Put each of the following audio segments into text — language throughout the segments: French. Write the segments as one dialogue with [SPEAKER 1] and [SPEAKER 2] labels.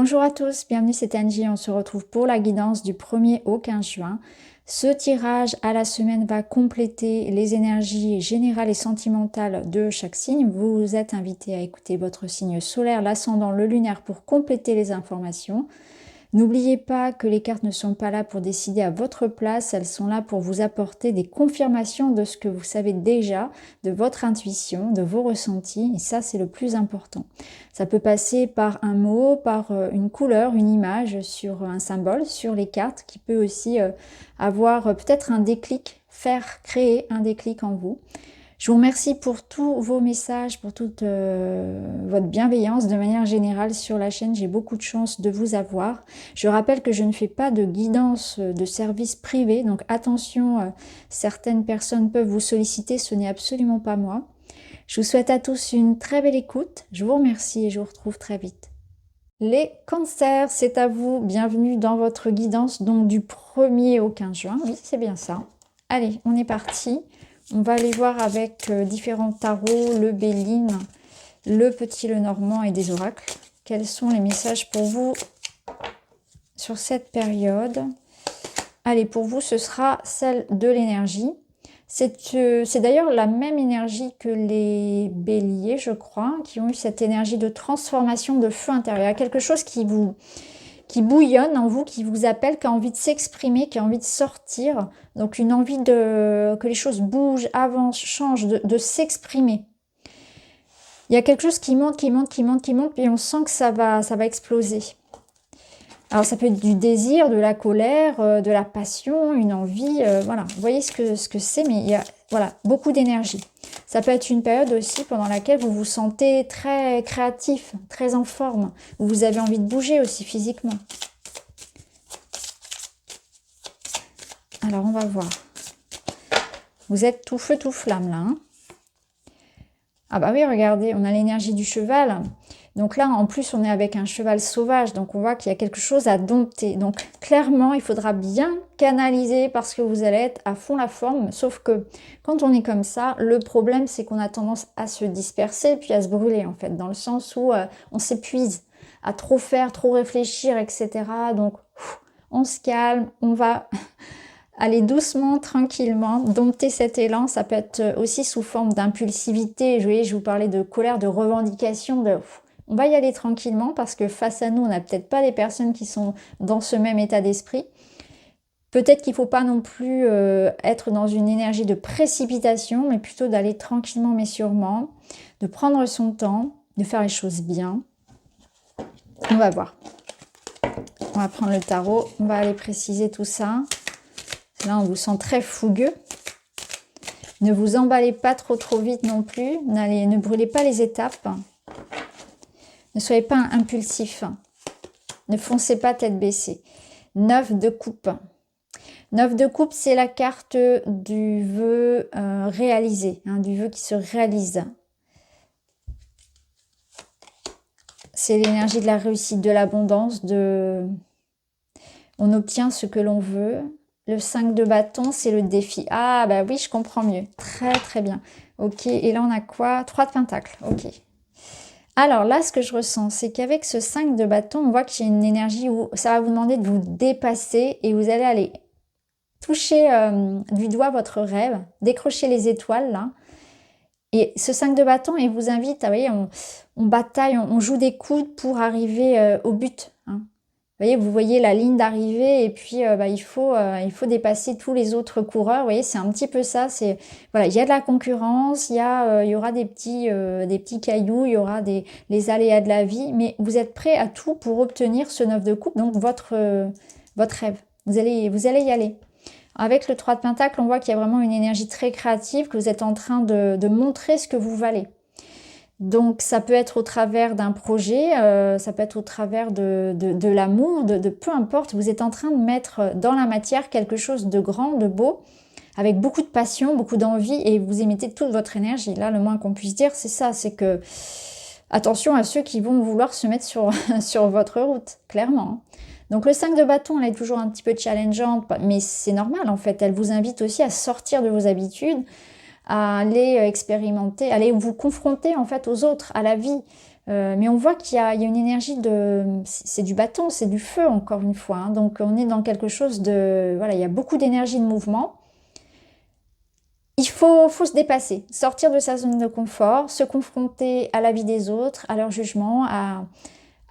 [SPEAKER 1] Bonjour à tous, bienvenue, c'est Angie. On se retrouve pour la guidance du 1er au 15 juin. Ce tirage à la semaine va compléter les énergies générales et sentimentales de chaque signe. Vous êtes invité à écouter votre signe solaire, l'ascendant, le lunaire pour compléter les informations. N'oubliez pas que les cartes ne sont pas là pour décider à votre place, elles sont là pour vous apporter des confirmations de ce que vous savez déjà, de votre intuition, de vos ressentis, et ça c'est le plus important. Ça peut passer par un mot, par une couleur, une image, sur un symbole, sur les cartes, qui peut aussi avoir peut-être un déclic, faire créer un déclic en vous. Je vous remercie pour tous vos messages, pour toute votre bienveillance de manière générale sur la chaîne. J'ai beaucoup de chance de vous avoir. Je rappelle que je ne fais pas de guidance de service privé, donc attention, certaines personnes peuvent vous solliciter, ce n'est absolument pas moi. Je vous souhaite à tous une très belle écoute. Je vous remercie et je vous retrouve très vite. Les cancers, c'est à vous. Bienvenue dans votre guidance donc du 1er au 15 juin. Oui, c'est bien ça. Allez, on est parti. On va aller voir avec différents tarots, le Béline, le Petit Lenormand et des oracles. Quels sont les messages pour vous sur cette période? Allez, pour vous, ce sera celle de l'énergie. C'est d'ailleurs la même énergie que les béliers, je crois, qui ont eu cette énergie de transformation de feu intérieur. Il y a quelque chose qui bouillonne en vous, qui vous appelle, qui a envie de s'exprimer, qui a envie de sortir. Donc une envie que les choses bougent, avancent, changent, de s'exprimer. Il y a quelque chose qui monte, puis on sent que ça va exploser. Alors ça peut être du désir, de la colère, de la passion, une envie, voilà. Vous voyez ce que c'est, mais il y a voilà, beaucoup d'énergie. Ça peut être une période aussi pendant laquelle vous vous sentez très créatif, très en forme, où vous avez envie de bouger aussi physiquement. Alors on va voir. Vous êtes tout feu, tout flamme là. Hein. Ah bah oui, regardez, on a l'énergie du cheval. Donc là, en plus, on est avec un cheval sauvage, donc on voit qu'il y a quelque chose à dompter. Donc clairement, il faudra bien canaliser parce que vous allez être à fond la forme. Sauf que quand on est comme ça, le problème, c'est qu'on a tendance à se disperser puis à se brûler, en fait, dans le sens où on s'épuise à trop faire, trop réfléchir, etc. Donc, on se calme, on va aller doucement, tranquillement, dompter cet élan. Ça peut être aussi sous forme d'impulsivité. Vous voyez, je vous parlais de colère, de revendication, on va y aller tranquillement parce que face à nous, on n'a peut-être pas des personnes qui sont dans ce même état d'esprit. Peut-être qu'il ne faut pas non plus être dans une énergie de précipitation, mais plutôt d'aller tranquillement mais sûrement, de prendre son temps, de faire les choses bien. On va voir. On va prendre le tarot, on va aller préciser tout ça. Là, on vous sent très fougueux. Ne vous emballez pas trop vite non plus. Ne brûlez pas les étapes. Ne soyez pas impulsif. Ne foncez pas tête baissée. 9 de coupe. 9 de coupe, c'est la carte du vœu réalisé, hein, du vœu qui se réalise. C'est l'énergie de la réussite, de l'abondance, on obtient ce que l'on veut. Le 5 de bâton, c'est le défi. Ah, bah oui, je comprends mieux. Très, très bien. Ok, et là, on a quoi? 3 de pentacles. Ok. Alors là, ce que je ressens, c'est qu'avec ce 5 de bâton, on voit qu'il y a une énergie où ça va vous demander de vous dépasser et vous allez aller toucher du doigt votre rêve, décrocher les étoiles, là. Et ce 5 de bâton, il vous invite, vous voyez, on bataille, on joue des coudes pour arriver au but, hein. Vous voyez la ligne d'arrivée et puis il faut dépasser tous les autres coureurs. Vous voyez, c'est un petit peu ça. Voilà, il y a de la concurrence, il y aura des petits cailloux, il y aura les aléas de la vie, mais vous êtes prêt à tout pour obtenir ce 9 de coupe, donc votre rêve. Vous allez y aller. Avec le 3 de pentacle, on voit qu'il y a vraiment une énergie très créative, que vous êtes en train de montrer ce que vous valez. Donc ça peut être au travers d'un projet, ça peut être au travers de l'amour, de peu importe. Vous êtes en train de mettre dans la matière quelque chose de grand, de beau, avec beaucoup de passion, beaucoup d'envie et vous émettez toute votre énergie. Là, le moins qu'on puisse dire, c'est ça, c'est que attention à ceux qui vont vouloir se mettre sur votre route, clairement. Donc le 5 de bâton, elle est toujours un petit peu challengeante, mais c'est normal en fait. Elle vous invite aussi à sortir de vos habitudes, à aller expérimenter, aller vous confronter en fait aux autres, à la vie. Mais on voit qu'il y a une énergie de... C'est du bâton, c'est du feu, encore une fois. Hein. Donc on est dans quelque chose de... Voilà, il y a beaucoup d'énergie de mouvement. Il faut se dépasser, sortir de sa zone de confort, se confronter à la vie des autres, à leur jugement, à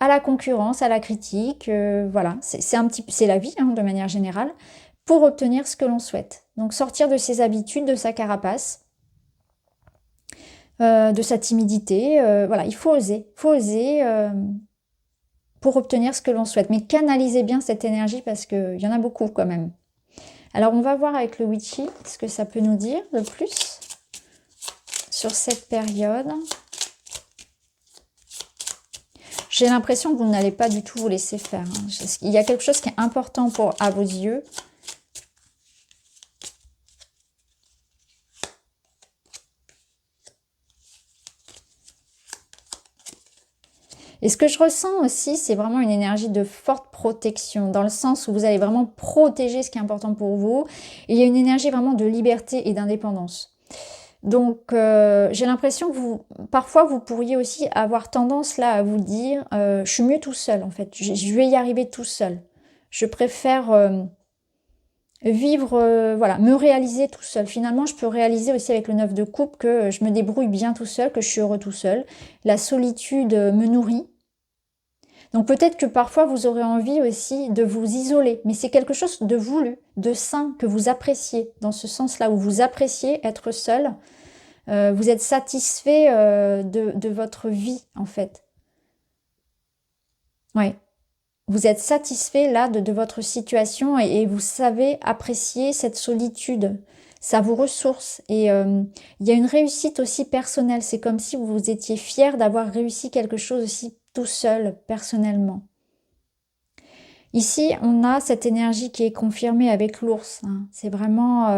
[SPEAKER 1] la concurrence, à la critique. Voilà, c'est la vie, hein, de manière générale, pour obtenir ce que l'on souhaite. Donc sortir de ses habitudes, de sa carapace, de sa timidité. Voilà, il faut oser pour obtenir ce que l'on souhaite. Mais canalisez bien cette énergie parce qu'il y en a beaucoup quand même. Alors, on va voir avec le Witchy ce que ça peut nous dire de plus sur cette période. J'ai l'impression que vous n'allez pas du tout vous laisser faire. Hein. Il y a quelque chose qui est important à vos yeux. Et ce que je ressens aussi, c'est vraiment une énergie de forte protection, dans le sens où vous allez vraiment protéger ce qui est important pour vous. Et il y a une énergie vraiment de liberté et d'indépendance. Donc, j'ai l'impression que parfois, vous pourriez aussi avoir tendance là à vous dire je suis mieux tout seul en fait, je vais y arriver tout seul. Je préfère vivre, voilà, me réaliser tout seul. Finalement, je peux réaliser aussi avec le 9 de coupe que je me débrouille bien tout seul, que je suis heureux tout seul. La solitude me nourrit. Donc peut-être que parfois vous aurez envie aussi de vous isoler, mais c'est quelque chose de voulu, de sain, que vous appréciez, dans ce sens-là où vous appréciez être seul. Vous êtes satisfait de votre vie, en fait. Ouais. Vous êtes satisfait là de votre situation et vous savez apprécier cette solitude. Ça vous ressource et il y a une réussite aussi personnelle. C'est comme si vous étiez fier d'avoir réussi quelque chose aussi tout seul, personnellement. Ici, on a cette énergie qui est confirmée avec l'ours. Hein. C'est vraiment...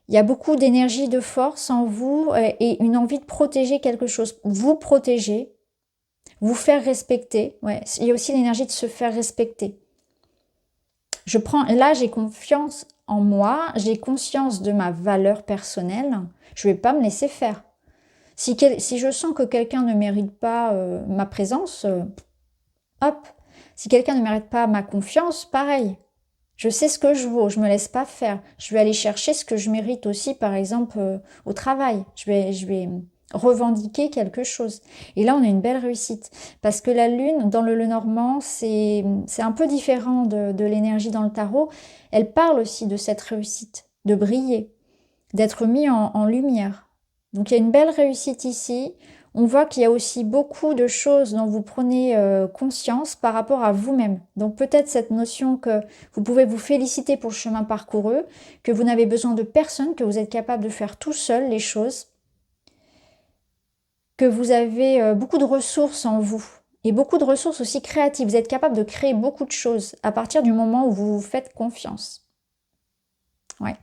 [SPEAKER 1] il y a beaucoup d'énergie, de force en vous et une envie de protéger quelque chose. Vous protéger, vous faire respecter. Ouais, il y a aussi l'énergie de se faire respecter. Là, j'ai confiance en moi, j'ai conscience de ma valeur personnelle. Je ne vais pas me laisser faire. Si je sens que quelqu'un ne mérite pas ma présence, hop. Si quelqu'un ne mérite pas ma confiance, pareil. Je sais ce que je vaux, je me laisse pas faire. Je vais aller chercher ce que je mérite aussi, par exemple, au travail. Je vais revendiquer quelque chose. Et là, on a une belle réussite. Parce que la lune, dans le Lenormand, c'est un peu différent de l'énergie dans le tarot. Elle parle aussi de cette réussite, de briller, d'être mis en lumière. Donc, il y a une belle réussite ici. On voit qu'il y a aussi beaucoup de choses dont vous prenez conscience par rapport à vous-même. Donc peut-être cette notion que vous pouvez vous féliciter pour le chemin parcouru, que vous n'avez besoin de personne, que vous êtes capable de faire tout seul les choses, que vous avez beaucoup de ressources en vous et beaucoup de ressources aussi créatives. Vous êtes capable de créer beaucoup de choses à partir du moment où vous vous faites confiance. Ouais.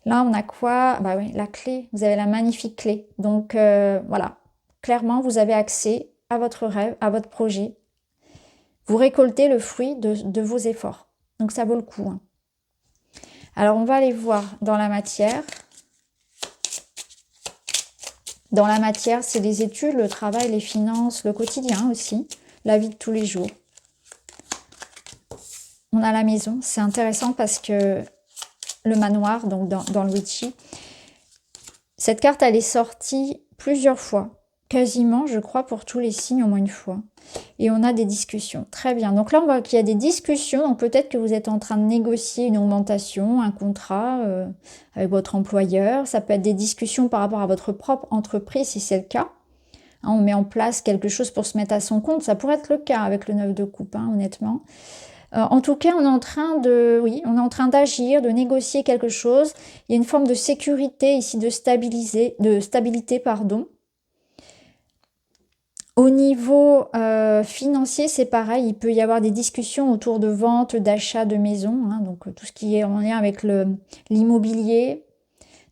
[SPEAKER 1] Là, on a quoi? Bah oui, la clé. Vous avez la magnifique clé. Donc voilà. Clairement, vous avez accès à votre rêve, à votre projet. Vous récoltez le fruit de vos efforts. Donc ça vaut le coup. Hein. Alors, on va aller voir dans la matière. Dans la matière, c'est les études, le travail, les finances, le quotidien aussi, la vie de tous les jours. On a la maison. C'est intéressant parce que le manoir, donc dans le Witchy, cette carte, elle est sortie plusieurs fois. Quasiment, je crois, pour tous les signes, au moins une fois. Et on a des discussions. Très bien. Donc là, on voit qu'il y a des discussions. Donc peut-être que vous êtes en train de négocier une augmentation, un contrat avec votre employeur. Ça peut être des discussions par rapport à votre propre entreprise, si c'est le cas. Hein, on met en place quelque chose pour se mettre à son compte. Ça pourrait être le cas avec le 9 de coupe, hein, honnêtement. En tout cas, on est en train d'agir, de négocier quelque chose. Il y a une forme de sécurité ici, de stabilité, pardon. Au niveau financier, c'est pareil, il peut y avoir des discussions autour de vente, d'achat de maison, hein, donc tout ce qui est en lien avec l'immobilier,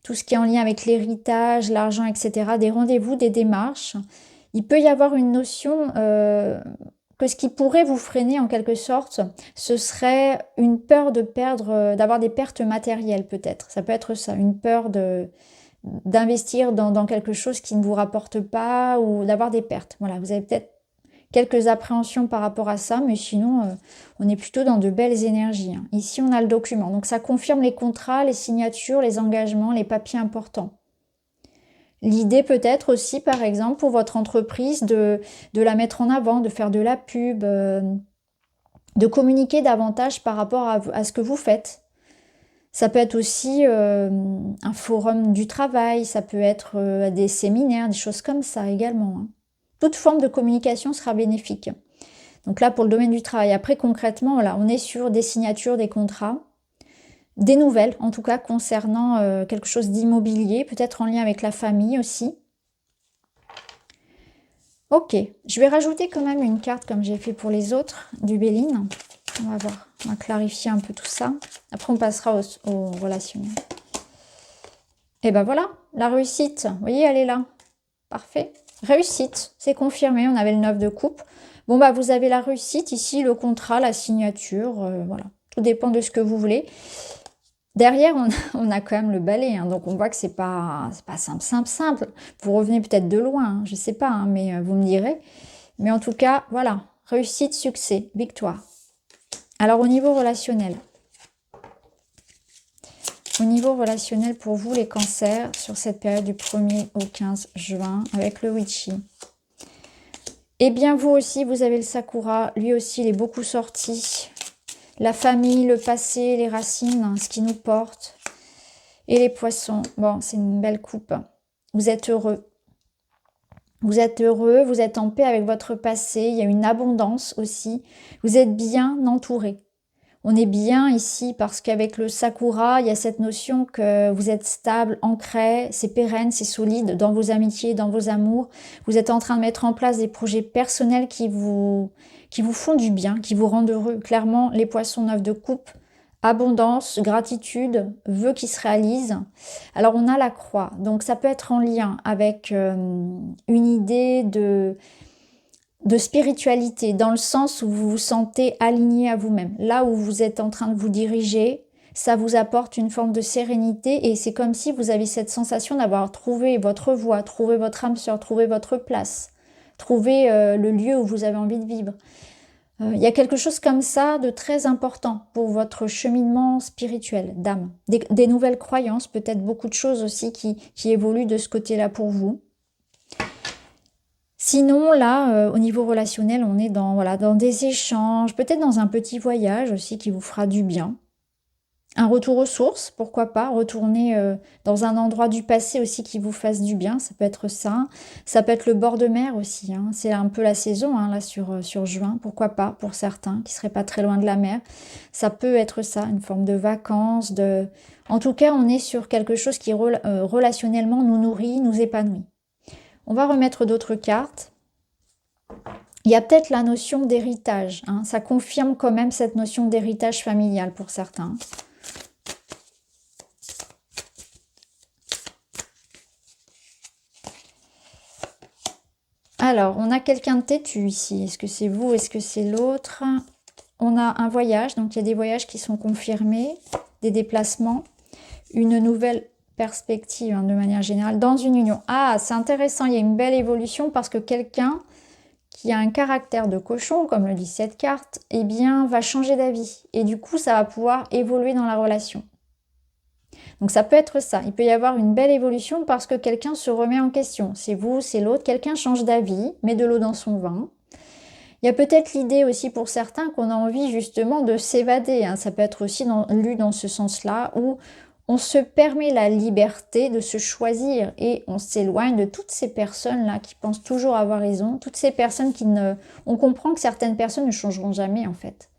[SPEAKER 1] tout ce qui est en lien avec l'héritage, l'argent, etc., des rendez-vous, des démarches. Il peut y avoir une notion que ce qui pourrait vous freiner en quelque sorte, ce serait une peur de perdre, d'avoir des pertes matérielles peut-être. Ça peut être ça, une peur d'investir dans quelque chose qui ne vous rapporte pas ou d'avoir des pertes. Voilà, vous avez peut-être quelques appréhensions par rapport à ça, mais sinon, on est plutôt dans de belles énergies, hein. Ici, on a le document. Donc, ça confirme les contrats, les signatures, les engagements, les papiers importants. L'idée peut-être aussi, par exemple, pour votre entreprise, de la mettre en avant, de faire de la pub, de communiquer davantage par rapport à ce que vous faites. Ça peut être aussi un forum du travail, ça peut être des séminaires, des choses comme ça également, hein. Toute forme de communication sera bénéfique. Donc là, pour le domaine du travail. Après, concrètement, voilà, on est sur des signatures, des contrats, des nouvelles, en tout cas, concernant quelque chose d'immobilier, peut-être en lien avec la famille aussi. Ok, je vais rajouter quand même une carte, comme j'ai fait pour les autres, du Béline. On va voir, on va clarifier un peu tout ça. Après, on passera au relationnel. Et ben voilà, la réussite. Vous voyez, elle est là. Parfait. Réussite, c'est confirmé. On avait le 9 de coupe. Bon, bah, vous avez la réussite ici, le contrat, la signature. Voilà, tout dépend de ce que vous voulez. Derrière, on a quand même le balai, hein, donc on voit que c'est pas simple. Vous revenez peut-être de loin, hein, je ne sais pas, hein, mais vous me direz. Mais en tout cas, voilà, réussite, succès, victoire. Alors au niveau relationnel. Au niveau relationnel pour vous, les cancers, sur cette période du 1er au 15 juin, avec le Witchy. Eh bien, vous aussi, vous avez le Sakura. Lui aussi, il est beaucoup sorti. La famille, le passé, les racines, hein, ce qui nous porte. Et les poissons. Bon, c'est une belle coupe. Vous êtes heureux. Vous êtes heureux, vous êtes en paix avec votre passé. Il y a une abondance aussi. Vous êtes bien entouré. On est bien ici parce qu'avec le Sakura, il y a cette notion que vous êtes stable, ancré, c'est pérenne, c'est solide dans vos amitiés, dans vos amours. Vous êtes en train de mettre en place des projets personnels qui vous font du bien, qui vous rendent heureux. Clairement, les poissons 9 de coupe, abondance, gratitude, vœux qui se réalisent. Alors, on a la croix. Donc, ça peut être en lien avec une idée de spiritualité, dans le sens où vous vous sentez aligné à vous-même. Là où vous êtes en train de vous diriger, ça vous apporte une forme de sérénité et c'est comme si vous avez cette sensation d'avoir trouvé votre voie, trouvé votre âme sœur, trouvé votre place, trouvé le lieu où vous avez envie de vivre. Il y a quelque chose comme ça de très important pour votre cheminement spirituel d'âme. Des nouvelles croyances, peut-être beaucoup de choses aussi qui évoluent de ce côté-là pour vous. Sinon, là, au niveau relationnel, on est dans des échanges, peut-être dans un petit voyage aussi qui vous fera du bien. Un retour aux sources, pourquoi pas, retourner dans un endroit du passé aussi qui vous fasse du bien, ça peut être ça. Ça peut être le bord de mer aussi, hein. C'est un peu la saison, hein, là, sur juin, pourquoi pas, pour certains qui ne seraient pas très loin de la mer. Ça peut être ça, une forme de vacances, En tout cas, on est sur quelque chose qui relationnellement nous nourrit, nous épanouit. On va remettre d'autres cartes. Il y a peut-être la notion d'héritage, hein. Ça confirme quand même cette notion d'héritage familial pour certains. Alors, on a quelqu'un de têtu ici. Est-ce que c'est vous? Est-ce que c'est l'autre? On a un voyage, donc il y a des voyages qui sont confirmés, des déplacements, une nouvelle perspective, hein, de manière générale, dans une union. Ah, c'est intéressant, il y a une belle évolution parce que quelqu'un qui a un caractère de cochon, comme le dit cette carte, eh bien, va changer d'avis. Et du coup, ça va pouvoir évoluer dans la relation. Donc ça peut être ça. Il peut y avoir une belle évolution parce que quelqu'un se remet en question. C'est vous, c'est l'autre. Quelqu'un change d'avis, met de l'eau dans son vin. Il y a peut-être l'idée aussi pour certains qu'on a envie justement de s'évader, hein. Ça peut être aussi lu dans ce sens-là, où on se permet la liberté de se choisir et on s'éloigne de toutes ces personnes-là qui pensent toujours avoir raison, toutes ces personnes On comprend que certaines personnes ne changeront jamais en fait.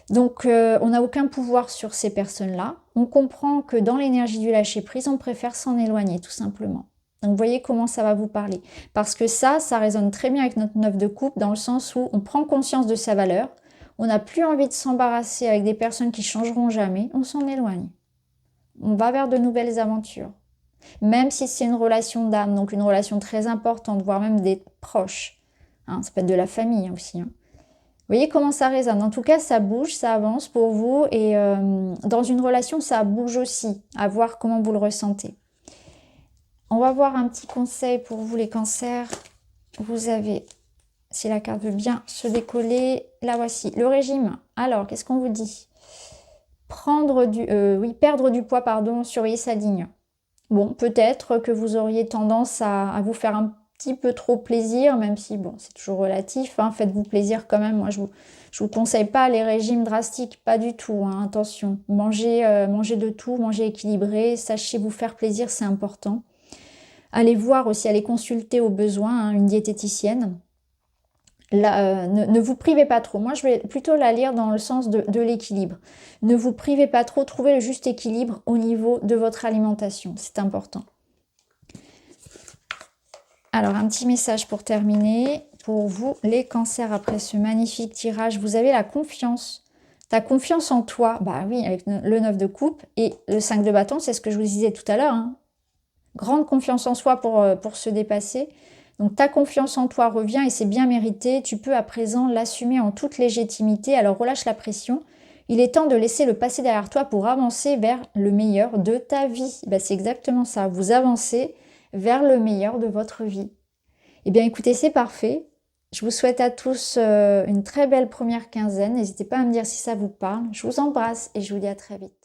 [SPEAKER 1] Donc on n'a aucun pouvoir sur ces personnes-là. On comprend que dans l'énergie du lâcher-prise, on préfère s'en éloigner tout simplement. Donc vous voyez comment ça va vous parler. Parce que ça résonne très bien avec notre 9 de coupe dans le sens où on prend conscience de sa valeur, on n'a plus envie de s'embarrasser avec des personnes qui changeront jamais, on s'en éloigne. On va vers de nouvelles aventures. Même si c'est une relation d'âme, donc une relation très importante, voire même des proches. Hein, ça peut être de la famille aussi. Hein. Vous voyez comment ça résonne. En tout cas, ça bouge, ça avance pour vous. Et dans une relation, ça bouge aussi. À voir comment vous le ressentez. On va voir un petit conseil pour vous les cancers. Vous avez, si la carte veut bien se décoller, la voici, le régime. Alors, qu'est-ce qu'on vous dit? Perdre du poids, pardon, surveiller sa ligne. Bon, peut-être que vous auriez tendance à vous faire un petit peu trop plaisir, même si, bon, c'est toujours relatif, hein, faites-vous plaisir quand même. Moi, je vous conseille pas les régimes drastiques, pas du tout, hein, attention. Mangez de tout, mangez équilibré, sachez vous faire plaisir, c'est important. Allez voir aussi, allez consulter au besoin hein, une diététicienne. Là, ne vous privez pas trop. Moi, je vais plutôt la lire dans le sens de l'équilibre. Ne vous privez pas trop, trouvez le juste équilibre au niveau de votre alimentation. C'est important. Alors, un petit message pour terminer. Pour vous, les cancers, après ce magnifique tirage, vous avez la confiance. Ta confiance en toi, bah oui, avec le 9 de coupe et le 5 de bâton, c'est ce que je vous disais tout à l'heure. Hein. Grande confiance en soi pour se dépasser. Donc ta confiance en toi revient et c'est bien mérité. Tu peux à présent l'assumer en toute légitimité. Alors relâche la pression. Il est temps de laisser le passé derrière toi pour avancer vers le meilleur de ta vie. Ben, c'est exactement ça. Vous avancez vers le meilleur de votre vie. Eh bien écoutez, c'est parfait. Je vous souhaite à tous une très belle première quinzaine. N'hésitez pas à me dire si ça vous parle. Je vous embrasse et je vous dis à très vite.